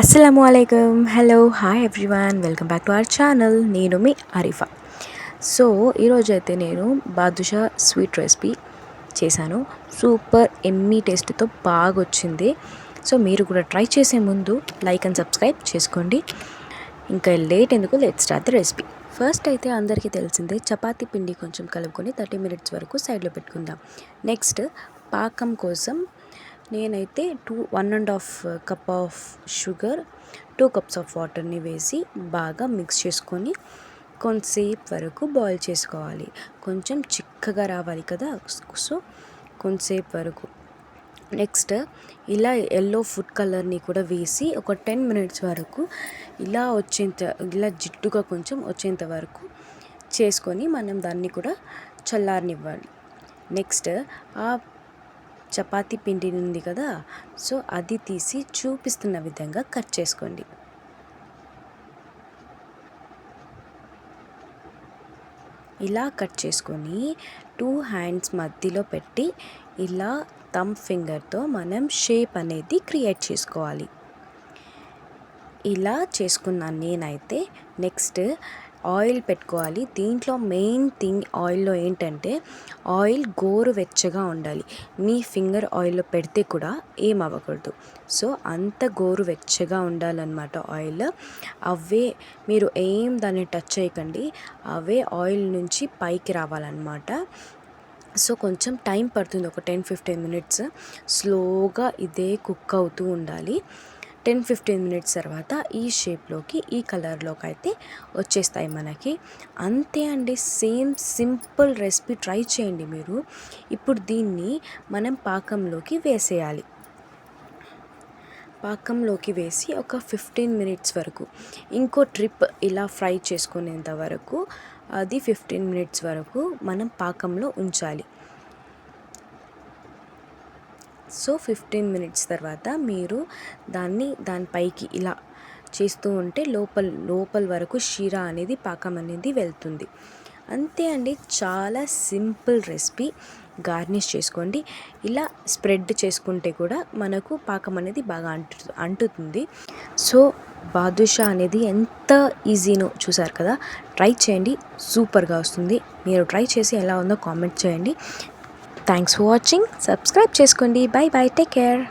అస్సలాముఅలైకుం. Hello, hi everyone, welcome back to our channel. నేను మీ Arifa. So ఈరోజైతే నేను బాదుషా స్వీట్ రెసిపీ చేశాను. సూపర్ ఎమ్మీ టేస్ట్తో బాగా వచ్చింది. సో మీరు కూడా ట్రై చేసే ముందు లైక్ అండ్ సబ్స్క్రైబ్ చేసుకోండి. ఇంకా లేట్ ఎందుకు, let's start the recipe. First అయితే అందరికీ తెలిసిందే, చపాతీ పిండి కొంచెం కలుపుకొని 30 మినిట్స్ వరకు సైడ్లో పెట్టుకుందాం. నెక్స్ట్ పాకం కోసం నేనైతే 1.5 cup of sugar, 2 cups of వాటర్ని వేసి బాగా మిక్స్ చేసుకొని కొంతసేపు వరకు బాయిల్ చేసుకోవాలి. కొంచెం చిక్కగా రావాలి కదా, సో కొంతసేపు వరకు. నెక్స్ట్ ఇలా ఎల్లో ఫుడ్ కలర్ని కూడా వేసి ఒక 10 మినిట్స్ వరకు ఇలా జిడ్డుగా కొంచెం వచ్చేంత వరకు చేసుకొని మనం దాన్ని కూడా చల్లారనివ్వాలి. నెక్స్ట్ ఆ చపాతీ పిండి ఉంది కదా, సో అది తీసి చూపిస్తున్న విధంగా కట్ చేసుకోండి. ఇలా కట్ చేసుకొని 2 హ్యాండ్స్ మధ్యలో పెట్టి ఇలా థంబ్ ఫింగర్తో మనం షేప్ అనేది క్రియేట్ చేసుకోవాలి. ఇలా చేసుకున్నాను నేనైతే. నెక్స్ట్ ఆయిల్ పెట్టుకోవాలి. దీంట్లో మెయిన్ థింగ్ ఆయిల్లో ఏంటంటే, ఆయిల్ గోరువెచ్చగా ఉండాలి. మీ ఫింగర్ ఆయిల్లో పెడితే కూడా ఏం అవ్వకూడదు. సో అంత గోరువెచ్చగా ఉండాలన్నమాట ఆయిల్. అవే మీరు దాన్ని టచ్ చేయకండి, అవే ఆయిల్ నుంచి పైకి రావాలన్నమాట. సో కొంచెం టైం పడుతుంది, ఒక 10-15 మినిట్స్ స్లోగా ఇదే కుక్ అవుతూ ఉండాలి. 10-15 మినిట్స్ తర్వాత ఈ షేప్లోకి, ఈ కలర్లోకి అయితే వచ్చేస్తాయి మనకి. అంతే అండి, సింపుల్ రెసిపీ. ట్రై చేయండి మీరు. ఇప్పుడు దీన్ని మనం పాకంలోకి వేసేయాలి. పాకంలోకి వేసి ఒక 15 మినిట్స్ వరకు, ఇంకో ట్రిప్ ఇలా ఫ్రై చేసుకునేంత వరకు, అది 15 మినిట్స్ వరకు మనం పాకంలో ఉంచాలి. సో 15 మినిట్స్ తర్వాత మీరు దానిపైకి ఇలా చేస్తూ ఉంటే లోపల వరకు షీరా అనేది, పాకం అనేది వెళ్తుంది. అంతే అండి, చాలా సింపుల్ రెసిపీ. గార్నిష్ చేసుకోండి. ఇలా స్ప్రెడ్ చేసుకుంటే కూడా మనకు పాకం అనేది బాగా అంటుతుంది. సో బాదుషా అనేది ఎంత ఈజీనో చూసారు కదా. ట్రై చేయండి, సూపర్గా వస్తుంది. మీరు ట్రై చేసి ఎలా ఉందో కామెంట్ చేయండి. Thanks for watching. సబ్స్క్రైబ్ చేసుకోండి. By by, take care.